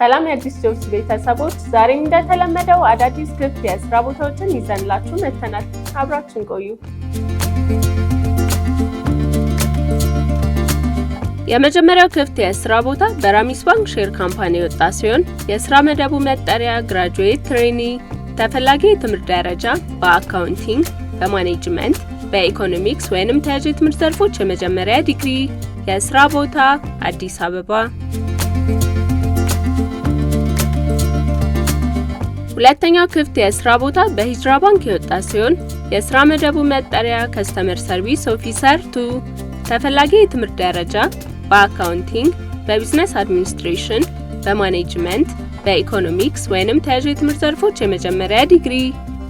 ሰላም የአዲስ ጆብስ ቤተሰቦች፣ ዛሬም እንደተለመደው አዳዲስ ክፍት የስራ ቦታዎችን ይዘንላችሁ መጥተናል። አብራችሁን ቆዩ። የመጀመሪያው ክፍት የስራ ቦታ በራሚስ ባንክ ሼር ካምፓኒ የወጣ ሲሆን የስራ መደቡ መጠሪያ ግራጁዌት ትሬኒ፣ ተፈላጊ የትምህርት ደረጃ በአካውንቲንግ፣ በማኔጅመንት፣ በኢኮኖሚክስ ወይንም ተያያዥ የትምህርት ዘርፎች የመጀመሪያ ዲግሪ። የስራ ቦታ አዲስ አበባ። ሁለተኛው ክፍት የስራ ቦታ በሂጅራ ባንክ የወጣ ሲሆን የስራ መደቡ መጠሪያ ከስተመር ሰርቪስ ኦፊሰር 2፣ ተፈላጊ የትምህርት ደረጃ በአካውንቲንግ፣ በቢዝነስ አድሚኒስትሬሽን፣ በማኔጅመንት፣ በኢኮኖሚክስ ወይንም ተያያዥ የትምህርት ዘርፎች የመጀመሪያ ዲግሪ።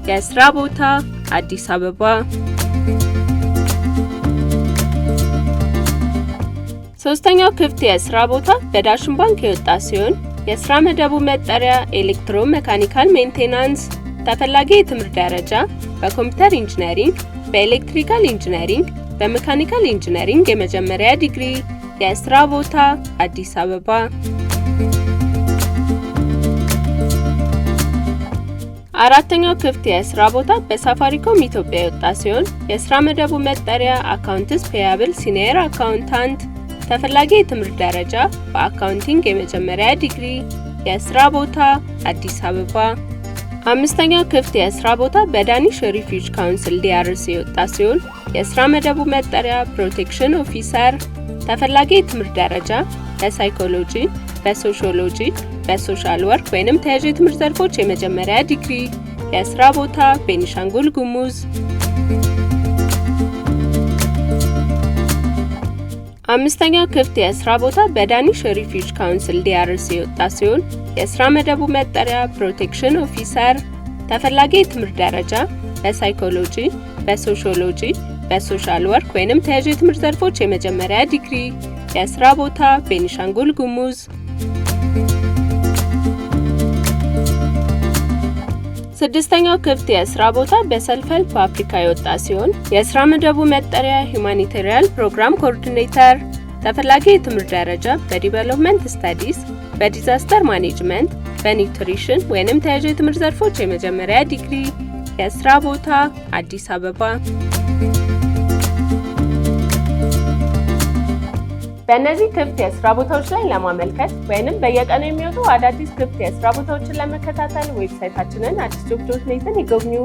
የስራ ቦታ አዲስ አበባ። ሶስተኛው ክፍት የስራ ቦታ በዳሽን ባንክ የወጣ ሲሆን የስራ መደቡ መጠሪያ ኤሌክትሮ ሜካኒካል ሜንቴናንስ፣ ተፈላጊ የትምህርት ደረጃ በኮምፒውተር ኢንጂነሪንግ፣ በኤሌክትሪካል ኢንጂነሪንግ፣ በሜካኒካል ኢንጂነሪንግ የመጀመሪያ ዲግሪ። የስራ ቦታ አዲስ አበባ። አራተኛው ክፍት የስራ ቦታ በሳፋሪኮም ኢትዮጵያ የወጣ ሲሆን የስራ መደቡ መጠሪያ አካውንትስ ፔያብል ሲኒየር አካውንታንት፣ ተፈላጊ የትምህርት ደረጃ በአካውንቲንግ የመጀመሪያ ዲግሪ። የስራ ቦታ አዲስ አበባ። አምስተኛው ክፍት የስራ ቦታ በዳኒሽ ሪፊውጅ ካውንስል ዲአርሲ የወጣ ሲሆን የስራ መደቡ መጠሪያ ፕሮቴክሽን ኦፊሰር፣ ተፈላጊ የትምህርት ደረጃ በሳይኮሎጂ፣ በሶሺዮሎጂ፣ በሶሻል ወርክ ወይንም ተያያዥ የትምህርት ዘርፎች የመጀመሪያ ዲግሪ። የስራ ቦታ ቤኒሻንጉል ጉሙዝ። አምስተኛው ክፍት የስራ ቦታ በዳኒሽ ሪፊውጅ ካውንስል ዲአርሲ የወጣ ሲሆን የስራ መደቡ መጠሪያ ፕሮቴክሽን ኦፊሰር፣ ተፈላጊ የትምህርት ደረጃ በሳይኮሎጂ፣ በሶሺዮሎጂ፣ በሶሻል ወርክ ወይንም ተያያዥ የትምህርት ዘርፎች የመጀመሪያ ዲግሪ። የስራ ቦታ ቤኒሻንጉል ጉሙዝ። ስድስተኛው ክፍት የስራ ቦታ በሰልፍ ሄልፕ አፍሪካ የወጣ ሲሆን የስራ መደቡ መጠሪያ ሁማኒታሪያን ፕሮግራም ኮኦርዲኔተር፣ ተፈላጊ የትምህርት ደረጃ በዲቨሎፕመንት ስታዲስ፣ በዲዛስተር ማኔጅመንት፣ በኒውትሪሽን ወይንም ተያያዥ የትምህርት ዘርፎች የመጀመሪያ ዲግሪ። የስራ ቦታ አዲስ አበባ። በእነዚህ ክፍት የስራ ቦታዎች ላይ ለማመልከት ወይንም በየቀኑ የሚወጡ አዳዲስ ክፍት የስራ ቦታዎችን ለመከታተል ዌብሳይታችንን addisjobs.net ይጎብኙ።